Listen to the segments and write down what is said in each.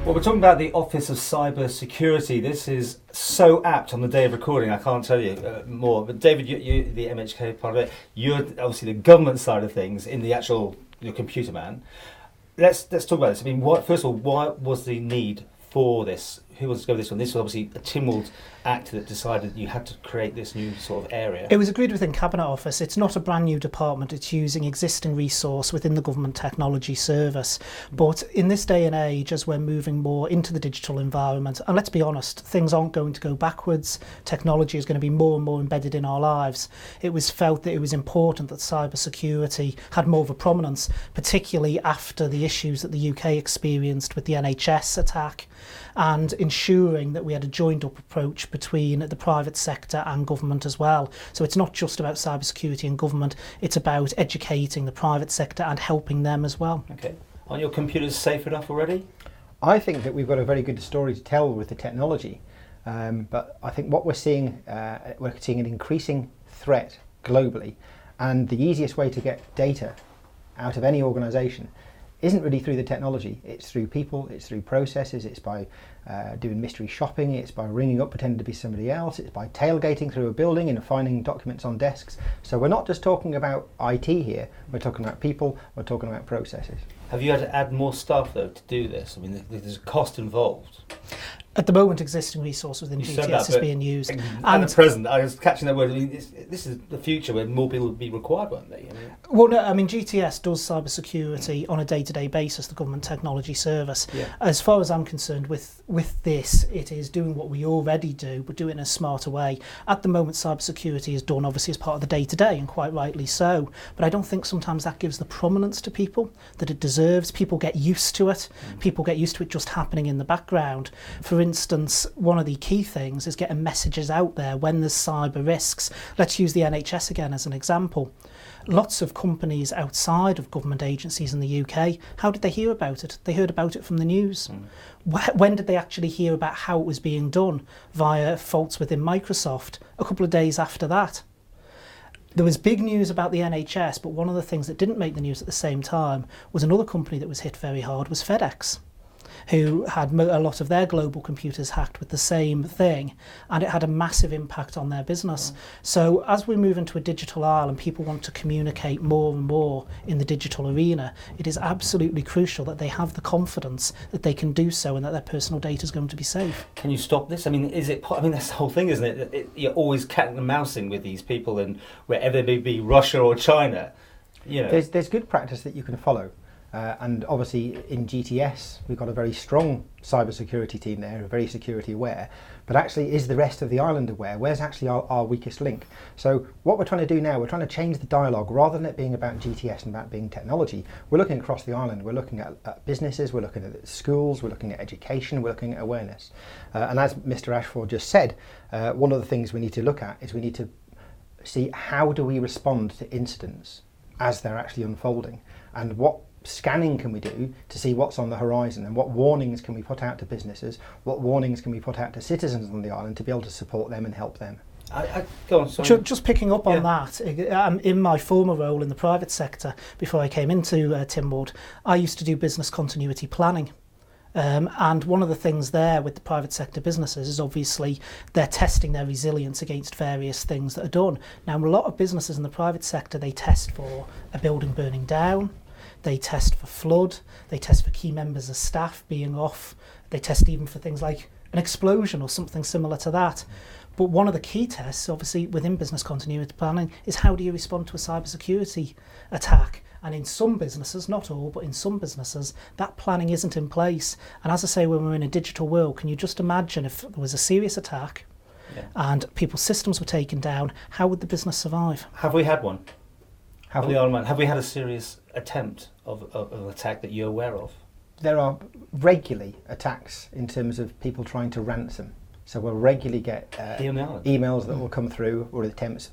Well, we're talking about the Office of Cyber Security. This is so apt on the day of recording, I can't tell you more. But David, you the MHK part of it, you're obviously the government side of things in the actual computer man. Let's talk about this. I mean, first of all, why was the need for this? Who wants to go with this one? This was obviously a Tynwald Act that decided you had to create this new sort of area. It was agreed within Cabinet Office. It's not a brand new department. It's using existing resource within the Government Technology Service. But in this day and age, as we're moving more into the digital environment, and let's be honest, things aren't going to go backwards. Technology is going to be more and more embedded in our lives. It was felt that it was important that cyber security had more of a prominence, particularly after the issues that the UK experienced with the NHS attack, and ensuring that we had a joined up approach between the private sector and government as well. So it's not just about cybersecurity and government, it's about educating the private sector and helping them as well. Okay. Are your computers safe enough already? I think that we've got a very good story to tell with the technology, but I think what we're seeing an increasing threat globally, and the easiest way to get data out of any organisation isn't really through the technology. It's through people, it's through processes, it's by doing mystery shopping, it's by ringing up pretending to be somebody else, it's by tailgating through a building and finding documents on desks. So we're not just talking about IT here, we're talking about people, we're talking about processes. Have you had to add more staff though to do this? I mean, there's a cost involved. At the moment, existing resource within GTS is being used. And at present, I was catching that word. I mean, this is the future where more people will be required, won't they? Well, no, I mean, GTS does cybersecurity on a day-to-day basis, the Government Technology Service. Yeah. As far as I'm concerned, with this, it is doing what we already do, but doing it in a smarter way. At the moment, cybersecurity is done, obviously, as part of the day-to-day, and quite rightly so. But I don't think sometimes that gives the prominence to people that it deserves. People get used to it. People get used to it just happening in the background. For instance, one of the key things is getting messages out there when there's cyber risks. Let's use the NHS again as an example. Lots of companies outside of government agencies in the UK, how did they hear about it? They heard about it from the news. When did they actually hear about how it was being done? Via faults within Microsoft, a couple of days after that. There was big news about the NHS, but one of the things that didn't make the news at the same time was another company that was hit very hard was FedEx, who had a lot of their global computers hacked with the same thing, and it had a massive impact on their business. So as we move into a digital aisle and people want to communicate more and more in the digital arena, it is absolutely crucial that they have the confidence that they can do so and that their personal data is going to be safe. Can you stop this? I mean, that's the whole thing, isn't it? You're always cat and mousing with these people, and wherever they may be, Russia or China. You know, there's good practice that you can follow. And obviously in GTS we've got a very strong cyber security team there, very security aware, but actually is the rest of the island aware? Where's actually our weakest link? So what we're trying to do now, we're trying to change the dialogue. Rather than it being about GTS and about being technology, we're looking across the island, we're looking at businesses, we're looking at schools, we're looking at education, we're looking at awareness. And as Mr. Ashford just said, one of the things we need to look at is we need to see how do we respond to incidents as they're actually unfolding, and what scanning can we do to see what's on the horizon, and what warnings can we put out to businesses, what warnings can we put out to citizens on the island to be able to support them and help them. Go on, sorry. Just picking up on that, in my former role in the private sector, before I came into Tynwald, I used to do business continuity planning. And one of the things there with the private sector businesses is obviously they're testing their resilience against various things that are done. Now, a lot of businesses in the private sector, they test for a building burning down, they test for flood, they test for key members of staff being off, they test even for things like an explosion or something similar to that. But one of the key tests, obviously, within business continuity planning is how do you respond to a cybersecurity attack? And in some businesses, not all, but in some businesses, that planning isn't in place. And as I say, when we're in a digital world, can you just imagine if there was a serious attack and people's systems were taken down, how would the business survive? Have we had one? Have we had a serious attempt of an attack that you're aware of? There are regularly attacks in terms of people trying to ransom. So we'll regularly get emails that will come through, or attempts.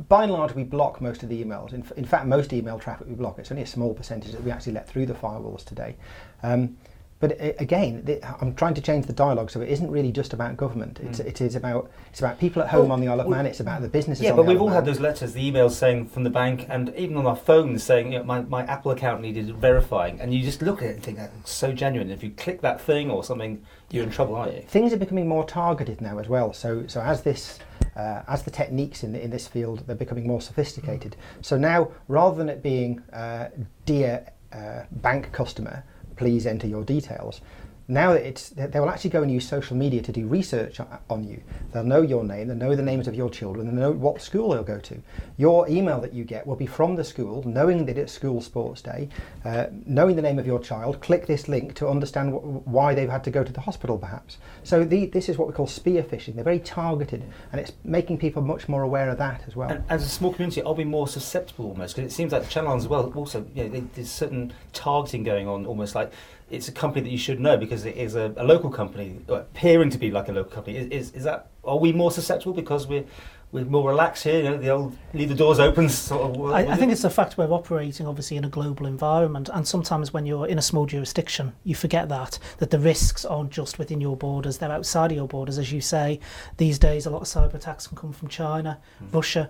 By and large, we block most of the emails. In fact, most email traffic we block. It's only a small percentage that we actually let through the firewalls today. But But again, I'm trying to change the dialogue so it isn't really just about government. It's about people at home on the Isle of Man. It's about the businesses. Yeah, but we've all had those letters, the emails saying from the bank, and even on our phones saying, you know, my Apple account needed verifying, and you just look at it and think that's so genuine. If you click that thing or something, you're in trouble, aren't you? Things are becoming more targeted now as well. So as the techniques in this field, they're becoming more sophisticated. So now, rather than it being dear bank customer, please enter your details. Now they will actually go and use social media to do research on you. They'll know your name, they'll know the names of your children, and they'll know what school they'll go to. Your email that you get will be from the school, knowing that it's school sports day, knowing the name of your child. Click this link to understand why they've had to go to the hospital perhaps. So this is what we call spear phishing. They're very targeted, and it's making people much more aware of that as well. And as a small community, I'll be more susceptible almost, because it seems like the Channel Islands as well, also, you know, there's certain targeting going on, almost like it's a company that you should know because it is a local company, appearing to be like a local company. Is that, are we more susceptible because we're more relaxed here, you know, the old leave the doors open sort of? I think it's the fact we're operating obviously in a global environment, and sometimes when you're in a small jurisdiction you forget that the risks aren't just within your borders, they're outside of your borders. As you say, these days a lot of cyber attacks can come from China, Russia,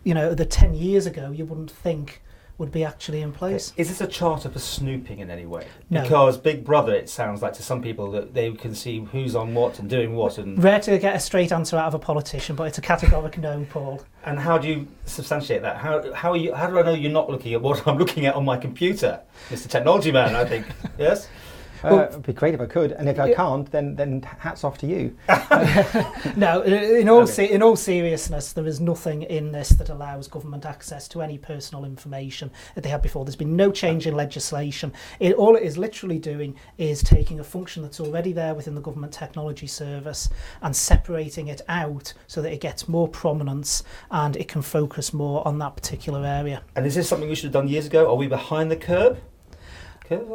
you know, that 10 years ago you wouldn't think would be actually in place. Is this a charter for snooping in any way? No. Because Big Brother, it sounds like to some people that they can see who's on what and doing what. And rare to get a straight answer out of a politician, but it's a categoric no, Paul. And how do you substantiate that? How do I know you're not looking at what I'm looking at on my computer, Mr. Technology Man? I think yes. It'd be great if I could, and if I can't, then hats off to you. No, in all seriousness, there is nothing in this that allows government access to any personal information that they had before. There's been no change in legislation. All it is literally doing is taking a function that's already there within the Government Technology Service and separating it out so that it gets more prominence and it can focus more on that particular area. And is this something we should have done years ago? Are we behind the curve?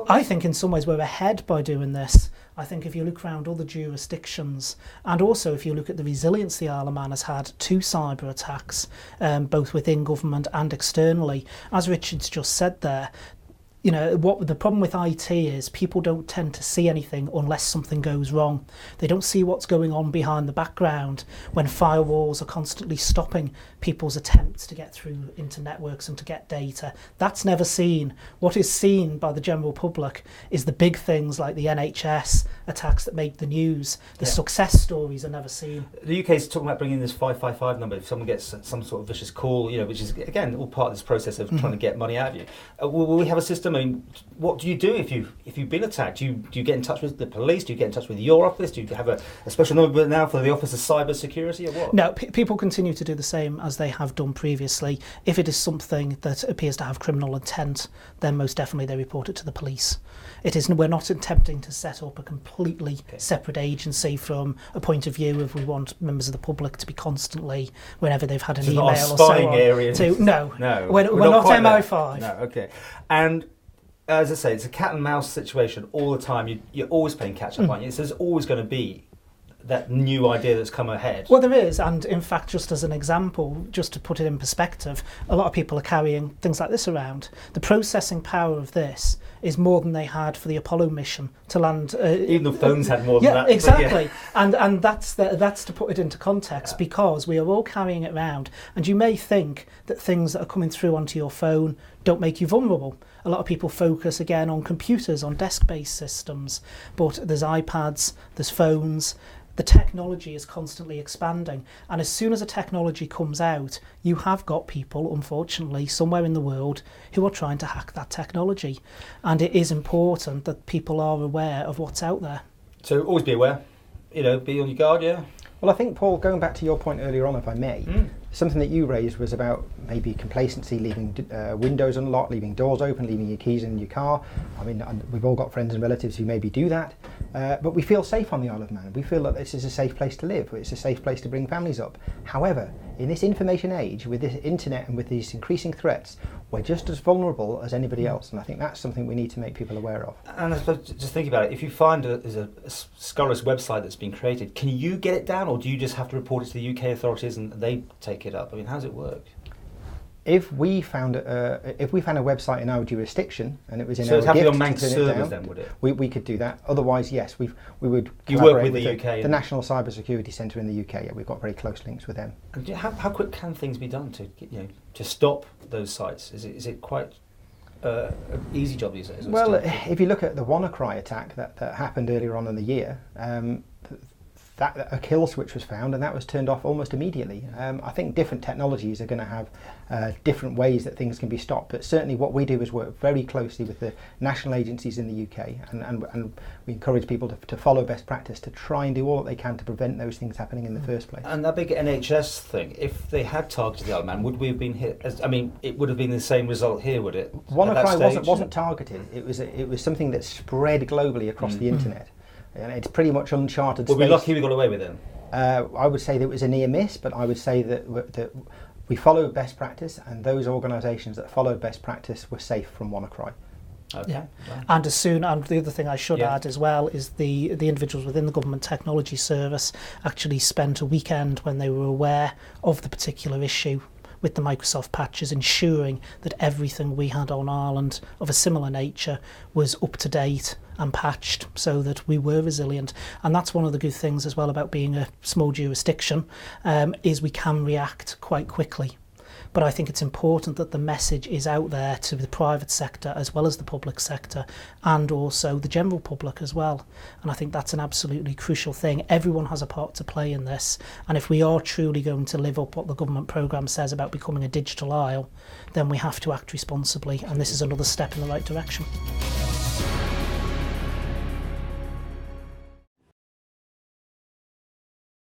I think in some ways we're ahead by doing this. I think if you look around other jurisdictions, and also if you look at the resilience the Isle of Man has had to cyber attacks, both within government and externally, as Richard's just said there, you know, what the problem with IT is people don't tend to see anything unless something goes wrong. They don't see what's going on behind the background when firewalls are constantly stopping people's attempts to get through into networks and to get data. That's never seen. What is seen by the general public is the big things like the NHS attacks that make the news. The success stories are never seen. The UK is talking about bringing this 555 number if someone gets some sort of vicious call, you know, which is again all part of this process of trying to get money out of you. Will we have a system? I mean, what do you do if you've been attacked? Do you get in touch with the police? Do you get in touch with your office? Do you have a special number now for the Office of Cyber Security or what? No, people continue to do the same as they have done previously. If it is something that appears to have criminal intent, then most definitely they report it to the police. We're not attempting to set up a completely separate agency from a point of view of we want members of the public to be constantly, whenever they've had an email or so on. Area. No, we're not MI5. No, okay. And as I say, it's a cat and mouse situation all the time. You're always playing catch up, aren't you? So there's always going to be that new idea that's come ahead. Well, there is, and in fact, just as an example, just to put it in perspective, a lot of people are carrying things like this around. The processing power of this is more than they had for the Apollo mission to land. Even the phones had more than that. Exactly. And that's to put it into context, because we are all carrying it around, and you may think that things that are coming through onto your phone don't make you vulnerable. A lot of people focus again on computers, on desk-based systems, but there's iPads, there's phones. The technology is constantly expanding, and as soon as a technology comes out, you have got people, unfortunately, somewhere in the world who are trying to hack that technology, and it is important that people are aware of what's out there. So always be aware, you know, be on your guard, yeah? Well, I think, Paul, going back to your point earlier on, if I may, something that you raised was about maybe complacency, leaving windows unlocked, leaving doors open, leaving your keys in your car. I mean, we've all got friends and relatives who maybe do that, but we feel safe on the Isle of Man. We feel that this is a safe place to live. It's a safe place to bring families up. However, in this information age, with this internet and with these increasing threats, we're just as vulnerable as anybody else, and I think that's something we need to make people aware of. And I suppose, just think about it, if you find there's a scurrilous website that's been created, can you get it down, or do you just have to report it to the UK authorities and they take it up? I mean, how does it work? If we found a website in our jurisdiction and it was in so our it'd have to be gift on managed to turn it servers down, then, would it? we could do that. Otherwise, yes, we would You collaborate work with the UK the and- National Cyber Security Centre in the UK. Yeah, we've got very close links with them. And how quick can things be done to stop those sites? Is it quite an easy job these days? Well, if you look at the WannaCry attack that happened earlier on in the year, that a kill switch was found and that was turned off almost immediately. I think different technologies are going to have different ways that things can be stopped, but certainly what we do is work very closely with the national agencies in the UK, and we encourage people to follow best practice, to try and do all that they can to prevent those things happening in the first place. And that big NHS thing, if they had targeted the Isle of Man, would we have been hit? It would have been the same result here, would it? WannaCry wasn't targeted. It was something that spread globally across the internet. And it's pretty much uncharted space. Well, we're lucky we got away with it. I would say that it was a near miss, but I would say that we followed best practice, and those organisations that followed best practice were safe from WannaCry. Okay. Yeah, and the other thing I should add as well is the individuals within the Government Technology Service actually spent a weekend when they were aware of the particular issue with the Microsoft patches, ensuring that everything we had on Ireland of a similar nature was up to date and patched so that we were resilient. And that's one of the good things as well about being a small jurisdiction, is we can react quite quickly. But I think it's important that the message is out there to the private sector as well as the public sector, and also the general public as well. And I think that's an absolutely crucial thing. Everyone has a part to play in this. And if we are truly going to live up what the government programme says about becoming a digital isle, then we have to act responsibly. And this is another step in the right direction.